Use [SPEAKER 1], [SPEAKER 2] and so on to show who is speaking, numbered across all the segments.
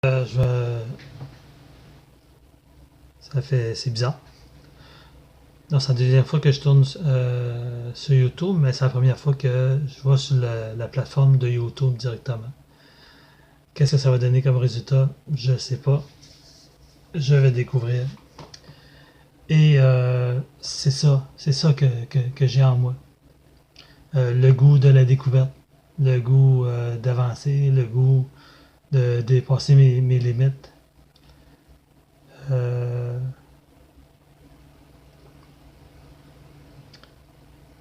[SPEAKER 1] C'est bizarre. Non, c'est la deuxième fois que je tourne sur YouTube, mais c'est la première fois que je vais sur la plateforme de YouTube directement. Qu'est-ce que ça va donner comme résultat? Je sais pas. Je vais découvrir. Et c'est ça que j'ai en moi. Le goût de la découverte, le goût d'avancer, le goût de dépasser mes limites. Euh,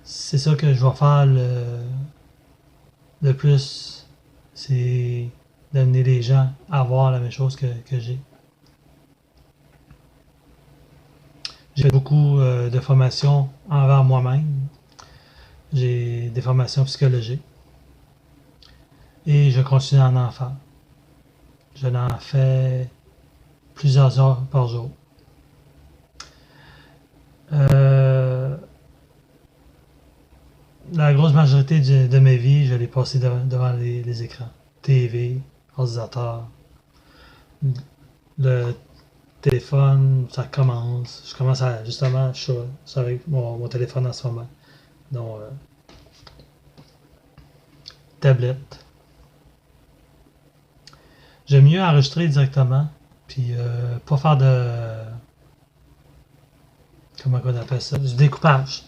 [SPEAKER 1] c'est ça que je vais faire le plus, c'est d'amener les gens à voir la même chose que j'ai. J'ai fait beaucoup de formations envers moi-même. J'ai des formations psychologiques. Et je continue à en faire. Je l'en fais plusieurs heures par jour. Euh, la grosse majorité de ma vie, je l'ai passé devant les écrans. TV, ordinateur, le téléphone, ça commence. Je commence à, justement, je suis avec mon téléphone en ce moment. Donc, tablette. J'aime mieux enregistrer directement, puis pas faire de... Comment on appelle ça? Du découpage.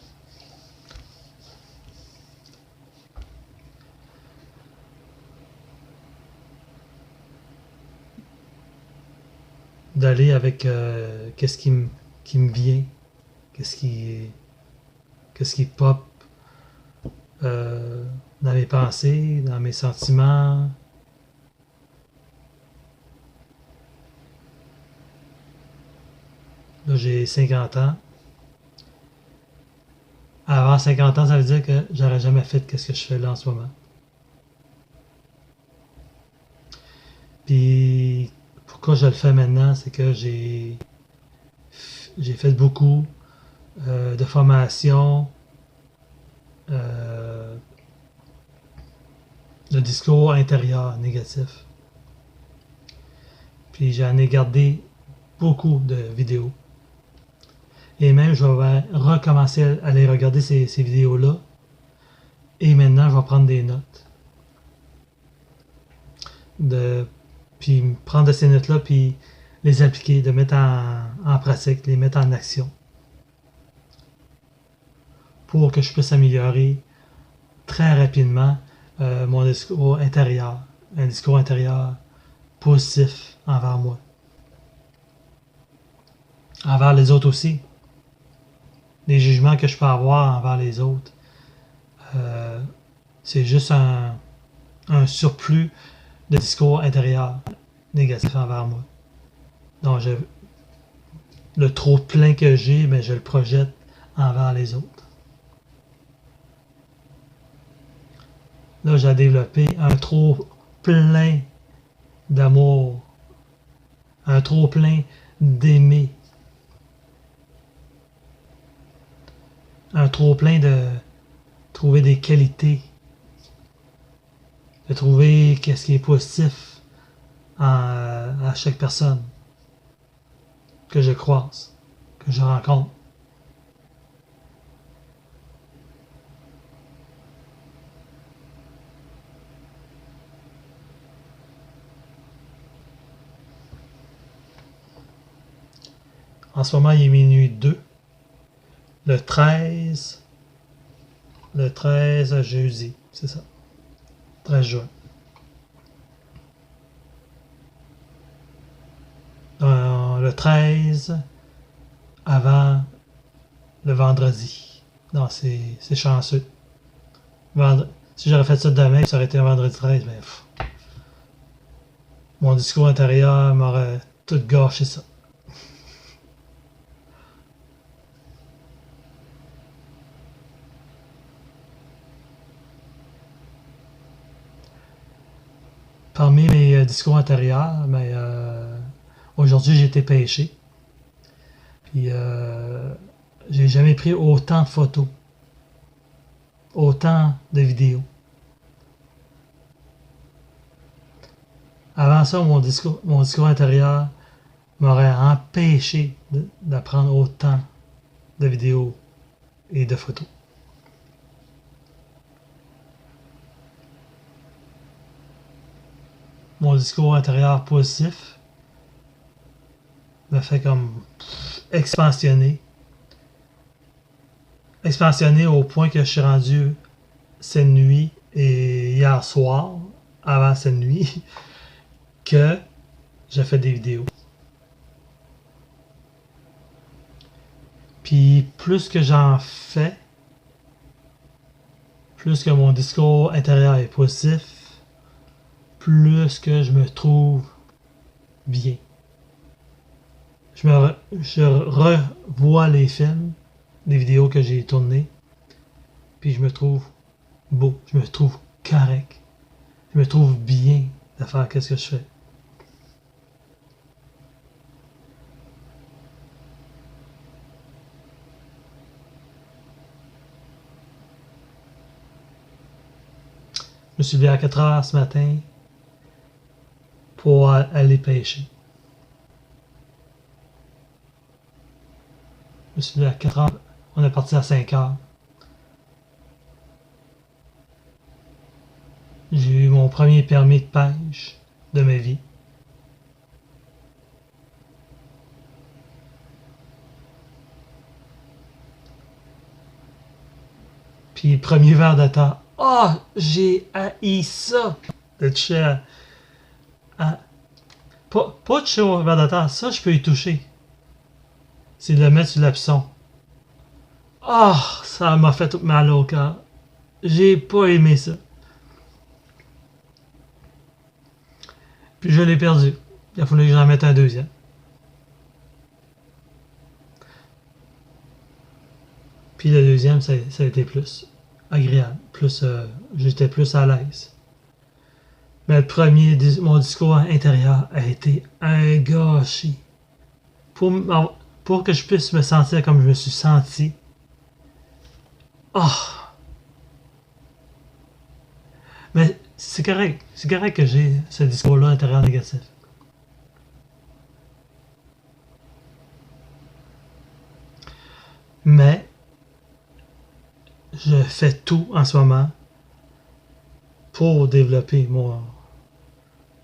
[SPEAKER 1] D'aller avec qu'est-ce qui me vient, qu'est-ce qui, qu'est-ce qui pop euh, dans mes pensées, dans mes sentiments. Là, j'ai 50 ans. Avant 50 ans, ça veut dire que j'aurais jamais fait qu'est-ce que je fais là en ce moment. Puis pourquoi je le fais maintenant, c'est que j'ai fait beaucoup de formations, euh, de discours intérieurs négatifs. Puis j'en ai gardé beaucoup de vidéos. Et même, je vais recommencer à aller regarder ces vidéos-là. Et maintenant, je vais prendre des notes. Puis prendre de ces notes-là, puis les appliquer, de mettre en pratique, les mettre en action. Pour que je puisse améliorer très rapidement mon discours intérieur. Un discours intérieur positif envers moi. Envers les autres aussi. Les jugements que je peux avoir envers les autres. C'est juste un surplus de discours intérieur négatif envers moi. Donc, le trop plein que j'ai, mais je le projette envers les autres. Là, j'ai développé un trop plein d'amour, un trop plein d'aimer, un trop plein de trouver des qualités, de trouver qu'est-ce qui est positif à chaque personne que je croise, que je rencontre. En ce moment, il est minuit 2. Le 13 jeudi, c'est ça. 13 juin. Le 13 avant le vendredi. Non, c'est chanceux. Si j'aurais fait ça demain, ça aurait été un vendredi 13, mais mon discours intérieur m'aurait tout gâché ça. Parmi mes discours intérieurs, mais aujourd'hui j'ai été pêché. Puis j'ai jamais pris autant de photos, autant de vidéos. Avant ça, mon discours intérieur m'aurait empêché d'apprendre autant de vidéos et de photos. Mon discours intérieur positif me fait comme expansionner. Expansionner au point que je suis rendu cette nuit et hier soir, avant cette nuit, que j'ai fait des vidéos. Puis plus que j'en fais, plus que mon discours intérieur est positif, plus que je me trouve bien. Je revois les films, les vidéos que j'ai tournées, puis je me trouve beau, je me trouve correct, je me trouve bien de faire qu'est-ce que je fais. Je me suis levé à 4 heures ce matin pour aller pêcher. Je me suis levé à 4 heures, on est parti à 5 heures. J'ai eu mon premier permis de pêche de ma vie. Puis premier verre de temps. Oh, j'ai haï ça! De toucher pas toucher au verre de terre, ça je peux y toucher. C'est de le mettre sur l'hameçon. Ah, oh, ça m'a fait tout mal au cœur. J'ai pas aimé ça. Puis je l'ai perdu. Il a fallu que j'en mette un deuxième. Puis le deuxième, ça a été plus agréable. Plus, j'étais plus à l'aise. Mais le premier, mon discours intérieur a été un gâchis. Pour que je puisse me sentir comme je me suis senti. Oh! Mais c'est correct. C'est correct que j'ai ce discours-là intérieur négatif. Mais je fais tout en ce moment pour développer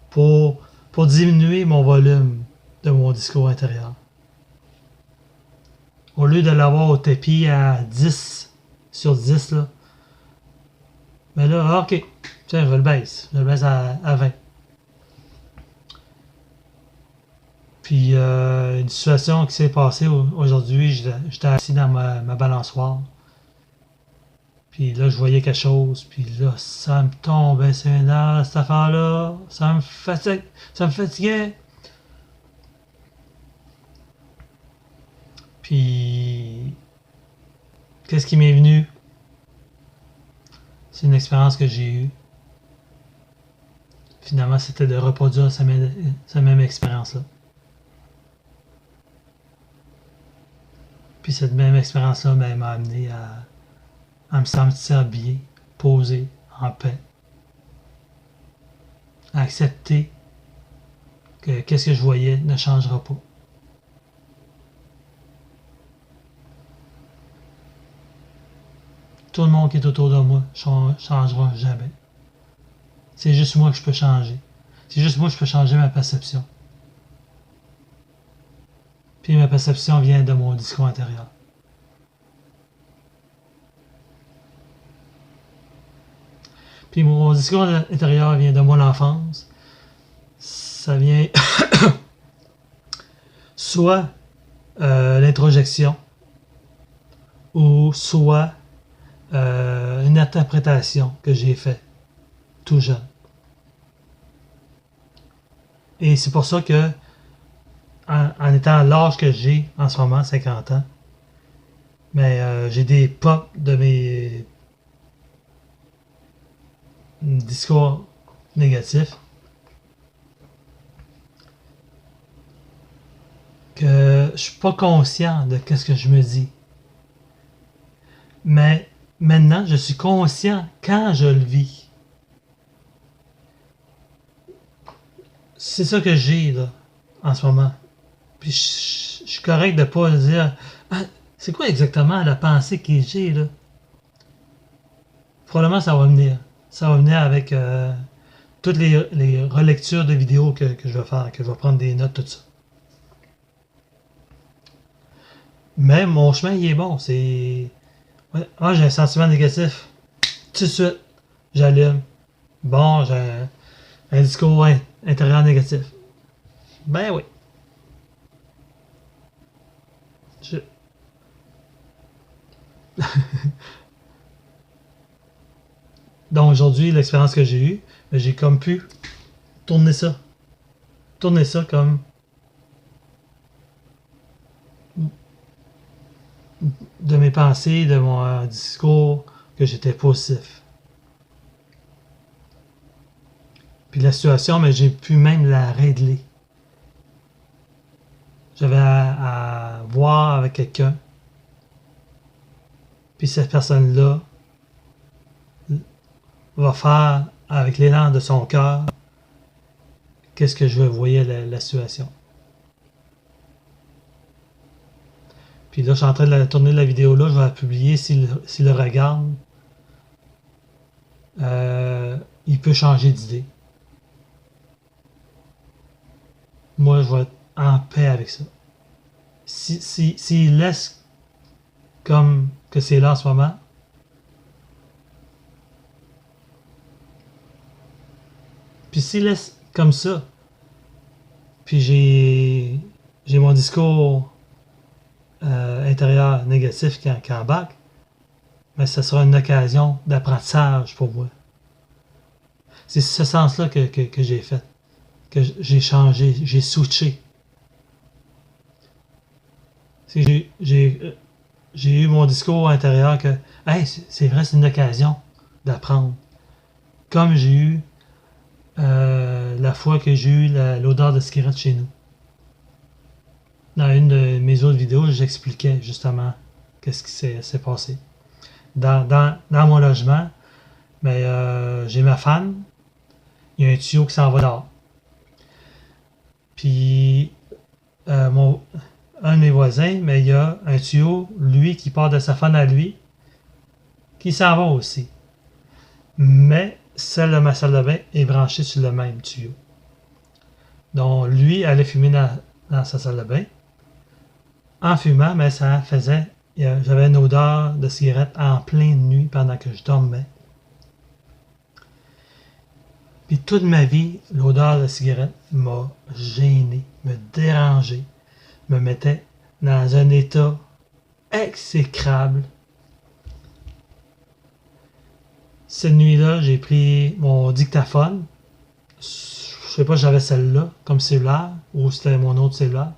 [SPEAKER 1] pour diminuer mon volume de mon discours intérieur. Au lieu de l'avoir au tapis à 10 sur 10, là, mais là, ok, tiens, je le baisse à 20. Puis, une situation qui s'est passée aujourd'hui, j'étais assis dans ma balançoire. Puis là, je voyais quelque chose, puis là, ça me tombait sur les nerfs, cette affaire-là. Ça me fatiguait. Puis, qu'est-ce qui m'est venu? C'est une expérience que j'ai eue. Finalement, c'était de reproduire cette même expérience-là. Puis cette même expérience-là m'a amené à me sentir bien, posé, en paix. À accepter que qu'est-ce que je voyais ne changera pas. Tout le monde qui est autour de moi changera jamais. C'est juste moi que je peux changer. C'est juste moi que je peux changer ma perception. Puis ma perception vient de mon discours intérieur. Puis mon discours intérieur vient de mon enfance. Ça vient soit l'introjection ou soit une interprétation que j'ai faite tout jeune. Et c'est pour ça que en étant à l'âge que j'ai en ce moment, 50 ans, mais j'ai des pops de mes discours négatifs que je suis pas conscient de ce que je me dis. Mais maintenant, je suis conscient quand je le vis. c'est ça que j'ai là, en ce moment. Puis je suis correct de pas dire ah, c'est quoi exactement la pensée que j'ai là. Probablement ça va venir. Ça va venir avec toutes les relectures de vidéos que je vais faire, que je vais prendre des notes, tout ça. Mais mon chemin, il est bon. C'est. Ouais. Ah, j'ai un sentiment négatif. Tout de suite, j'allume. Bon, j'ai un discours intérieur négatif. Ben oui. Je- Donc aujourd'hui, l'expérience que j'ai eue, j'ai comme pu tourner ça. Tourner ça comme de mes pensées, de mon discours, que j'étais positif. Puis la situation, mais j'ai pu même la régler. J'avais à voir avec quelqu'un. Puis cette personne-là va faire avec l'élan de son cœur qu'est-ce que je voyais la situation. Puis là, je suis en train de tourner la vidéo là, je vais la publier. S'il le regarde, il peut changer d'idée. Moi, je vais être en paix avec ça. S'il laisse comme que c'est là en ce moment, puis s'il laisse comme ça, puis j'ai mon discours intérieur négatif qui embarque, mais ce sera une occasion d'apprentissage pour moi. C'est ce sens-là que j'ai fait, que j'ai changé, j'ai switché. J'ai eu mon discours intérieur que hey, c'est vrai, c'est une occasion d'apprendre. Comme j'ai eu la fois que j'ai eu l'odeur de cigarette chez nous. Dans une de mes autres vidéos, j'expliquais justement qu'est-ce qui s'est passé. Dans mon logement, mais j'ai ma femme, il y a un tuyau qui s'en va dehors. Puis un de mes voisins, mais il y a un tuyau, lui, qui part de sa femme à lui, qui s'en va aussi. Mais celle de ma salle de bain est branchée sur le même tuyau. Donc lui allait fumer dans sa salle de bain. En fumant, mais ça faisait. J'avais une odeur de cigarette en pleine nuit pendant que je dormais. Puis toute ma vie, l'odeur de cigarette m'a gêné, me dérangeait, me mettait dans un état exécrable. Cette nuit-là, j'ai pris mon dictaphone. Je sais pas, j'avais celle-là comme cellulaire ou c'était mon autre cellulaire.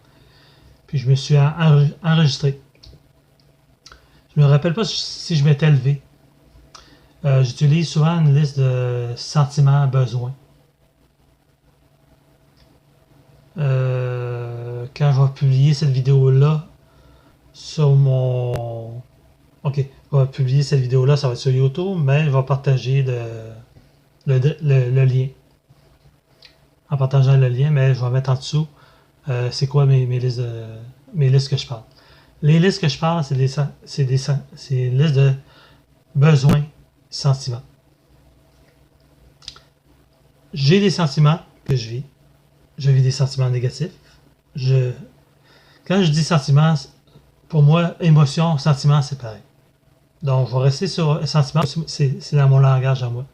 [SPEAKER 1] Puis je me suis enregistré. Je me rappelle pas si je m'étais levé. J'utilise souvent une liste de sentiments, besoins. Quand je vais publier cette vidéo-là sur mon... Ok, je vais publier cette vidéo-là, ça va être sur YouTube, mais je vais partager le lien. En partageant le lien, mais je vais mettre en dessous c'est quoi mes listes que je parle. Les listes que je parle, c'est des listes de besoins, sentiments. J'ai des sentiments que je vis. Je vis des sentiments négatifs. Quand je dis sentiments, pour moi, émotion, sentiment, c'est pareil. Donc, je vais rester sur sentiment, c'est dans mon langage à moi.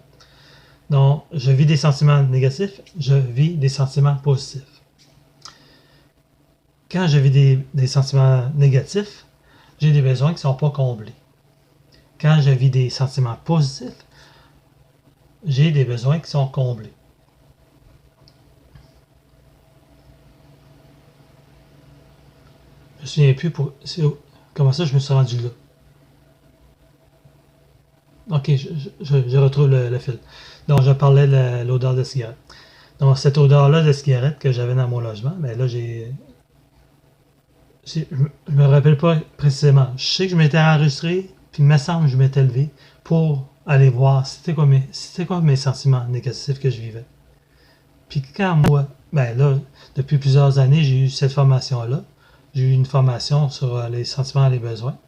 [SPEAKER 1] Donc, je vis des sentiments négatifs, je vis des sentiments positifs. Quand je vis des sentiments négatifs, j'ai des besoins qui ne sont pas comblés. Quand je vis des sentiments positifs, j'ai des besoins qui sont comblés. Je me souviens plus comment ça je me suis rendu là. Ok, je retrouve le fil. Donc, je parlais de l'odeur de cigarette. Donc, cette odeur-là de cigarette que j'avais dans mon logement, mais là, je me rappelle pas précisément. Je sais que je m'étais enregistré, puis il me semble que je m'étais levé pour aller voir c'était quoi mes sentiments négatifs que je vivais. Puis quand moi, ben là, depuis plusieurs années, j'ai eu cette formation-là. J'ai eu une formation sur les sentiments et les besoins.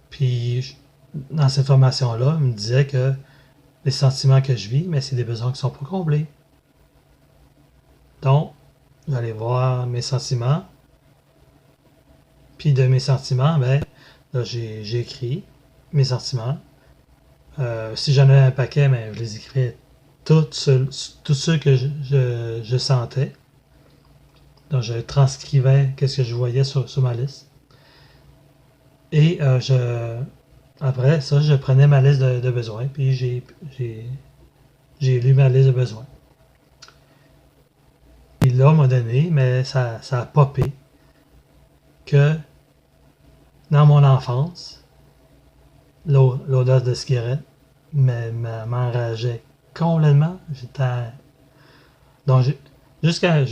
[SPEAKER 1] Puis dans cette formation-là, on me disait que les sentiments que je vis, mais c'est des besoins qui sont pas comblés. Donc, j'allais voir mes sentiments. Puis de mes sentiments, ben, là, j'ai écrit mes sentiments. Si j'en avais un paquet, ben, je les écrivais tous ceux que je sentais. Donc, je transcrivais qu'est-ce que je voyais sur ma liste. Et après ça, je prenais ma liste de besoins, puis j'ai lu ma liste de besoins. Et là, à un moment donné, mais ça a popé que dans mon enfance, l'odeur de cigarette m'enrageait complètement. J'étais. Donc, jusqu'à.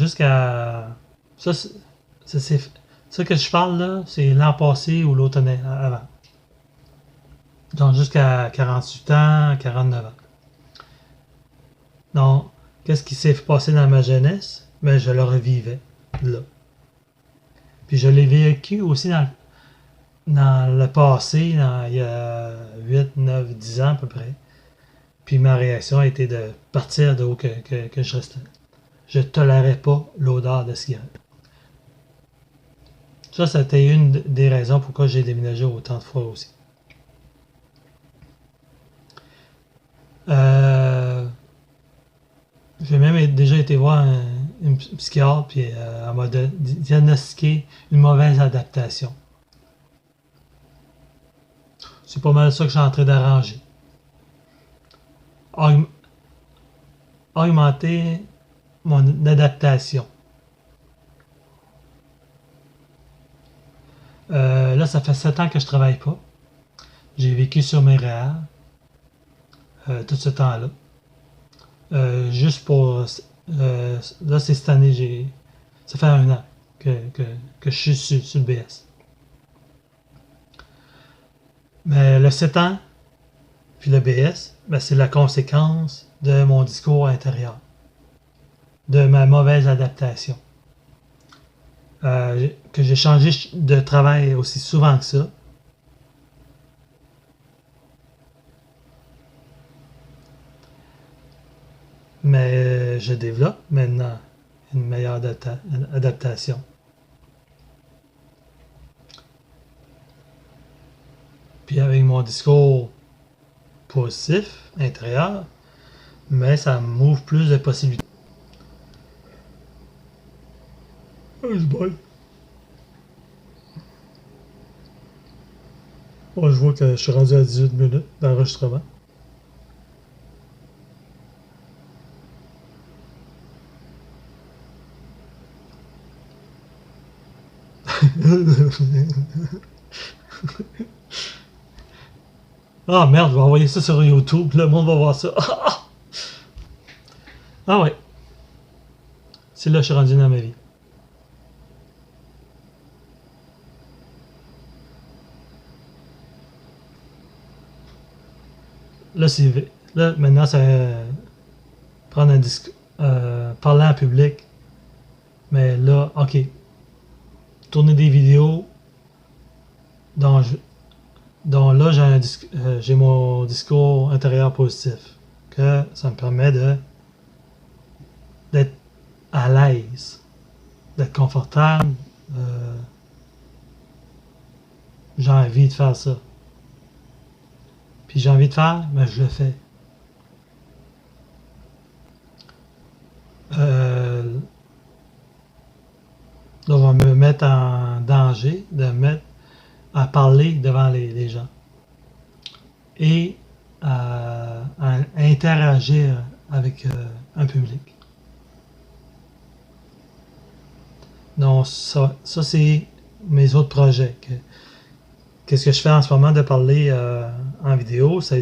[SPEAKER 1] Ça, ça que je parle là, c'est l'an passé ou l'autre année avant. Donc, jusqu'à 48 ans, 49 ans. Donc, qu'est-ce qui s'est passé dans ma jeunesse? Ben, je le revivais là. Puis je l'ai vécu aussi dans le passé, il y a 8, 9, 10 ans à peu près. Puis ma réaction a été de partir de où que je restais. Je tolérais pas l'odeur de cigarette. Ça, c'était une des raisons pourquoi j'ai déménagé autant de fois aussi. J'ai même déjà été voir une psychiatre, puis elle m'a diagnostiqué une mauvaise adaptation. C'est pas mal ça que je suis en train d'arranger. Augmenter mon adaptation. Là, ça fait 7 ans que je travaille pas. J'ai vécu sur mes REER tout ce temps-là. Juste pour. Là, c'est cette année, ça fait 1 an que je suis sur le BS. Mais le 7 ans, puis le BS, ben, c'est la conséquence de mon discours intérieur, de ma mauvaise adaptation. Que j'ai changé de travail aussi souvent que ça. Mais je développe maintenant une meilleure adaptation. Puis avec mon discours positif, intérieur, mais ça m'ouvre plus de possibilités. Oh, je vois que je suis rendu à 18 minutes d'enregistrement. Ah merde, je vais envoyer ça sur YouTube, le monde va voir ça. Ah ouais. C'est là que je suis rendu dans ma vie. Là, là maintenant, c'est prendre un disque, parler en public. Mais là, ok. Tourner des vidéos dont là, j'ai mon discours intérieur positif. Que ça me permet d'être à l'aise, d'être confortable. J'ai envie de faire ça. Puis j'ai envie de faire, mais je le fais. Là, on va me mettre en danger de me mettre à parler devant les gens et à interagir avec un public. Donc, ça c'est mes autres projets. Qu'est-ce que je fais en ce moment de parler en vidéo? Ça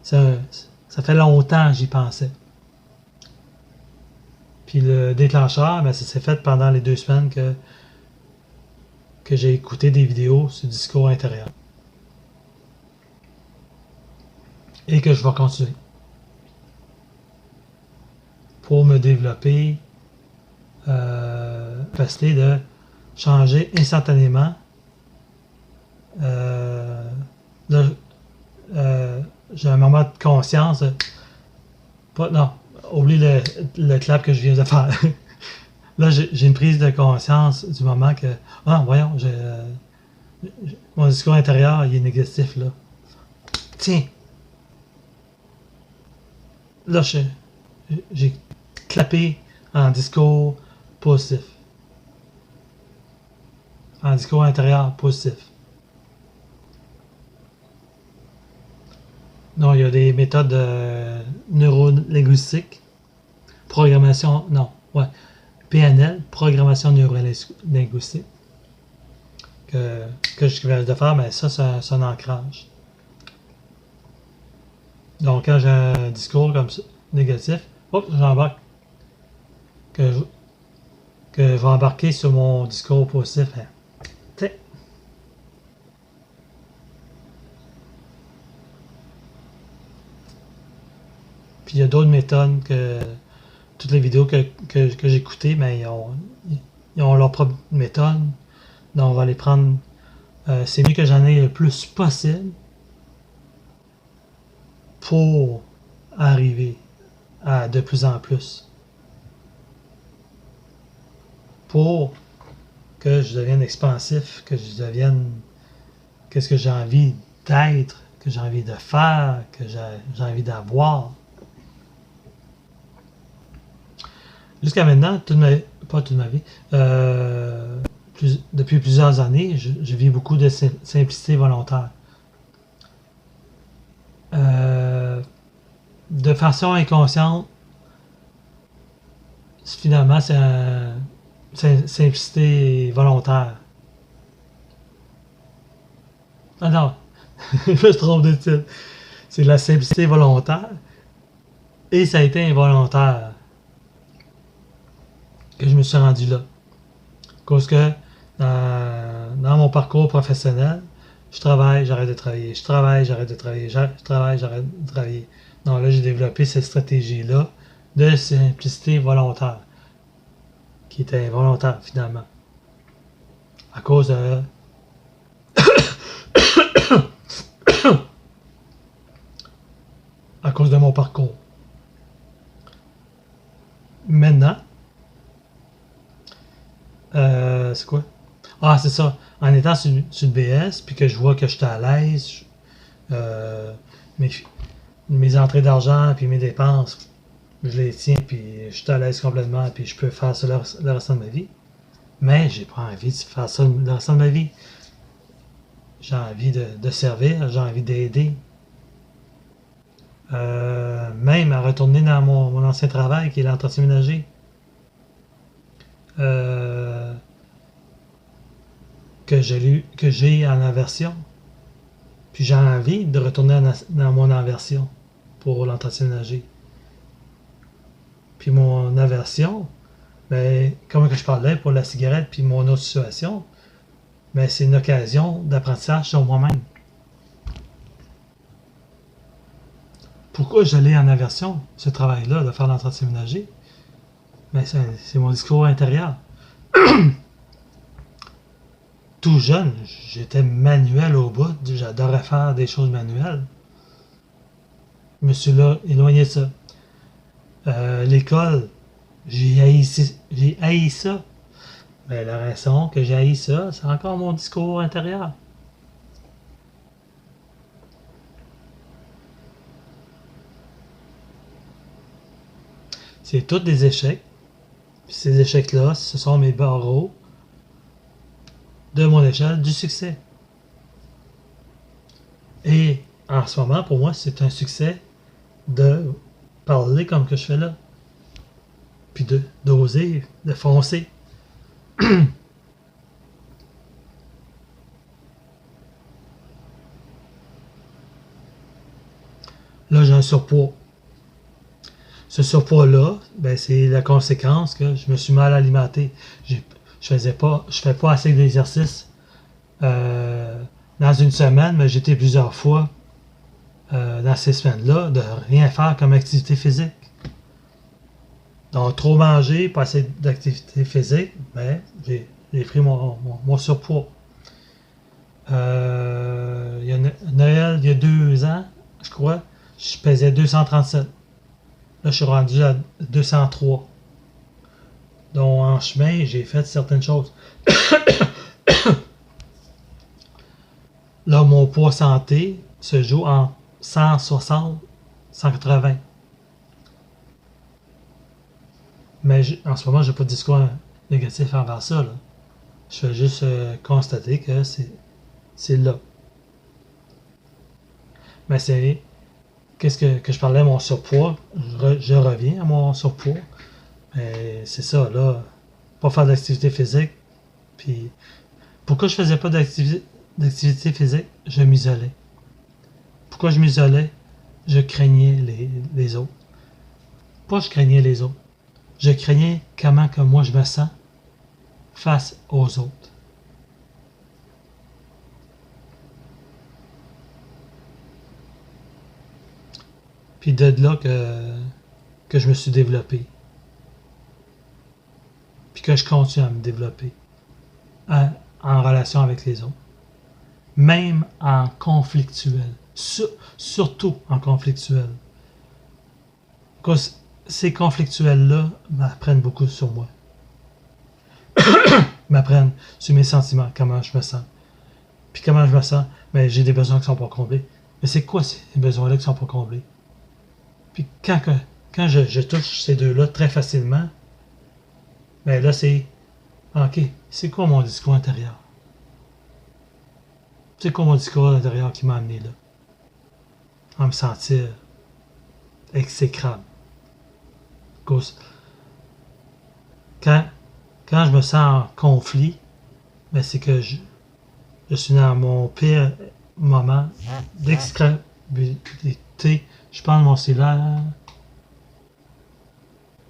[SPEAKER 1] fait longtemps que j'y pensais. Puis le déclencheur, ben, ça s'est fait pendant les 2 semaines que j'ai écouté des vidéos sur le discours intérieur. Et que je vais continuer. pour me développer capacité de changer instantanément là, j'ai un moment de conscience non, oublie le clap que je viens de faire. Là j'ai une prise de conscience du moment que voyons, mon discours intérieur il est négatif là. Tiens, là j'ai clapé en discours positif. En discours intérieur positif. Non, il y a des méthodes neurolinguistiques. Programmation, non, ouais. PNL, programmation neurolinguistique. Que je viens de faire, mais ça, c'est un ancrage. Donc, quand j'ai un discours comme ça, négatif, j'embarque. Que je vais embarquer sur mon discours positif. Puis il y a d'autres méthodes que toutes les vidéos que j'ai écoutées, mais ils ont leur propre méthode. Donc on va les prendre. C'est mieux que j'en ai le plus possible pour arriver à de plus en plus. Pour que je devienne expansif, que je devienne qu'est-ce que j'ai envie d'être, que j'ai envie de faire, que j'ai envie d'avoir. Jusqu'à maintenant, pas toute ma vie, depuis plusieurs années, je vis beaucoup de simplicité volontaire. De façon inconsciente, finalement, c'est simplicité volontaire. Ah non, je me trompe de titre. C'est la simplicité volontaire et ça a été involontaire que je me suis rendu là. Parce que dans mon parcours professionnel, je travaille, j'arrête de travailler, je travaille, j'arrête de travailler, je travaille, j'arrête de travailler. Donc là, j'ai développé cette stratégie-là de simplicité volontaire, qui était involontaire finalement. À cause de à cause de mon parcours. Maintenant, c'est quoi? Ah, c'est ça. En étant sur le BS, puis que je vois que je suis à l'aise, mes entrées d'argent, puis mes dépenses, je les tiens, puis je suis à l'aise complètement, puis je peux faire ça le restant de ma vie. Mais j'ai pas envie de faire ça le restant de ma vie. J'ai envie de servir, j'ai envie d'aider. Même à retourner dans mon ancien travail, qui est l'entretien ménager. Que j'ai en aversion. Puis j'ai envie de retourner dans mon aversion pour l'entretien ménager. Puis mon aversion, comme que je parlais pour la cigarette puis mon autre situation, c'est une occasion d'apprentissage sur moi-même. Pourquoi j'allais en aversion, ce travail-là, de faire l'entretien ménager? C'est mon discours intérieur. Tout jeune, j'étais manuel au bout, j'adorais faire des choses manuelles. Je me suis là éloigné de ça. L'école, j'ai haï ça. La raison que j'ai haï ça, c'est encore mon discours intérieur. C'est tous des échecs. Puis ces échecs-là, ce sont mes barreaux de mon échelle du succès. Et en ce moment, pour moi, c'est un succès de parler comme que je fais là. Puis d'oser, de foncer. Là, j'ai un surpoids. Ce surpoids-là, c'est la conséquence que je me suis mal alimenté. Je fais pas assez d'exercice dans une semaine, mais j'étais plusieurs fois dans ces semaines-là de rien faire comme activité physique. Donc, trop manger, pas assez d'activité physique, mais j'ai pris mon surpoids. Il y a Noël, il y a 2 ans, je crois, je pesais 237. Là, je suis rendu à 203. Donc, en chemin, j'ai fait certaines choses. Là, mon poids santé se joue en 160, 180. Mais en ce moment, j'ai pas de discours négatif envers ça. Là. Je fais juste constater que c'est là. Mais c'est. Qu'est-ce que je parlais, mon surpoids? Je reviens à mon surpoids. Mais c'est ça, là. Pas faire d'activité physique. Puis, pourquoi je faisais pas d'activité physique? Je m'isolais. Pourquoi je m'isolais? Je craignais les autres. Pas je craignais les autres. Je craignais comment que moi je me sens face aux autres. Puis de là que je me suis développé. Puis que je continue à me développer en relation avec les autres. Même en conflictuel. Surtout en conflictuel. Parce que ces conflictuels-là m'apprennent beaucoup sur moi. M'apprennent sur mes sentiments, comment je me sens. Puis comment je me sens, mais j'ai des besoins qui ne sont pas comblés. Mais c'est quoi ces besoins-là qui ne sont pas comblés? Puis quand je touche ces deux-là très facilement, ben là c'est, ok, c'est quoi mon discours intérieur? C'est quoi mon discours intérieur qui m'a amené là? À me sentir exécrable. Quand, quand je me sens en conflit, ben c'est que je suis dans mon pire moment d'excrabilité. Je parle de mon cellulaire.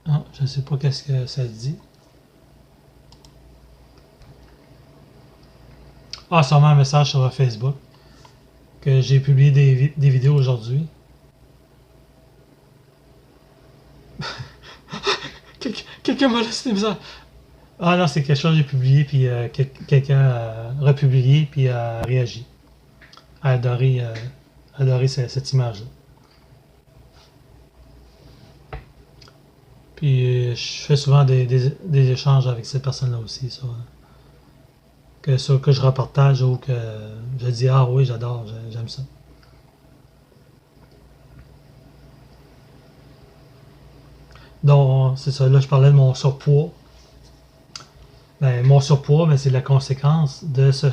[SPEAKER 1] Ah, je ne sais pas qu'est-ce que ça dit. Ah, sûrement un message sur Facebook. Que j'ai publié des vidéos aujourd'hui. Quelqu'un m'a laissé des messages. Ah non, c'est quelque chose que j'ai publié, puis quelqu'un a republié, puis a réagi. A adoré cette image-là. Puis je fais souvent des échanges avec cette personne-là aussi, ça. Que je repartage ou que je dis ah oui, j'adore, j'aime ça. Donc, c'est ça, là je parlais de mon surpoids. Ben, mon surpoids, ben, c'est la conséquence de ce,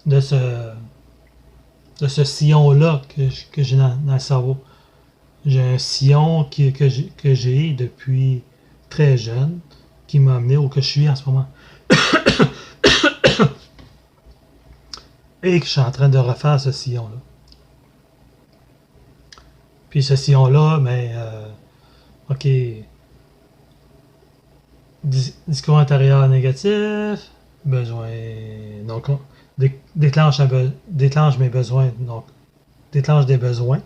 [SPEAKER 1] de ce sillon-là que j'ai dans le cerveau. J'ai un sillon que j'ai depuis très jeune, qui m'a amené où que je suis en ce moment. Et que je suis en train de refaire ce sillon-là. Puis ce sillon-là, ben, ok, discours intérieur négatif, besoin, donc déclenche mes besoins, donc déclenche des besoins.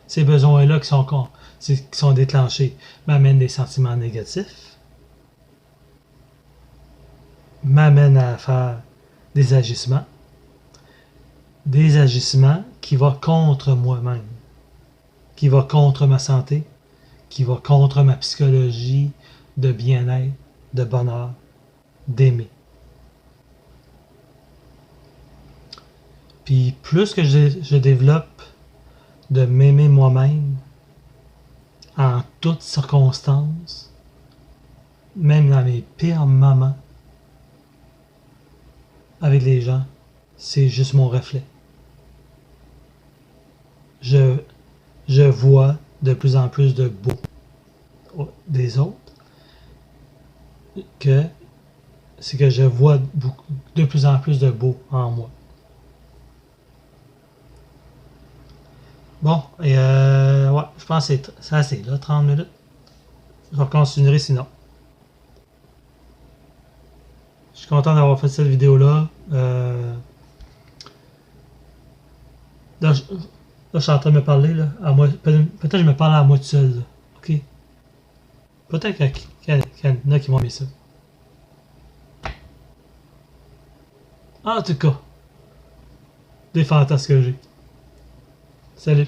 [SPEAKER 1] Ces besoins-là qui sont déclenchés m'amènent des sentiments négatifs, m'amènent à faire des agissements qui vont contre moi-même, qui vont contre ma santé, qui vont contre ma psychologie de bien-être, de bonheur, d'aimer. Puis plus que je développe de m'aimer moi-même en toutes circonstances, même dans mes pires moments avec les gens, c'est juste mon reflet. Je vois de plus en plus de beau des autres, c'est que je vois de plus en plus de beau en moi. Bon, et ouais, je pense que c'est assez, là, 30 minutes. Je continuerai sinon. Je suis content d'avoir fait cette vidéo-là. Là, je suis en train de me parler, là, à moi. Peut-être que je me parle à moi tout seul, là. OK? Peut-être qu'il y en a qui vont aimer ça. En tout cas, des fantasmes que j'ai. Salut.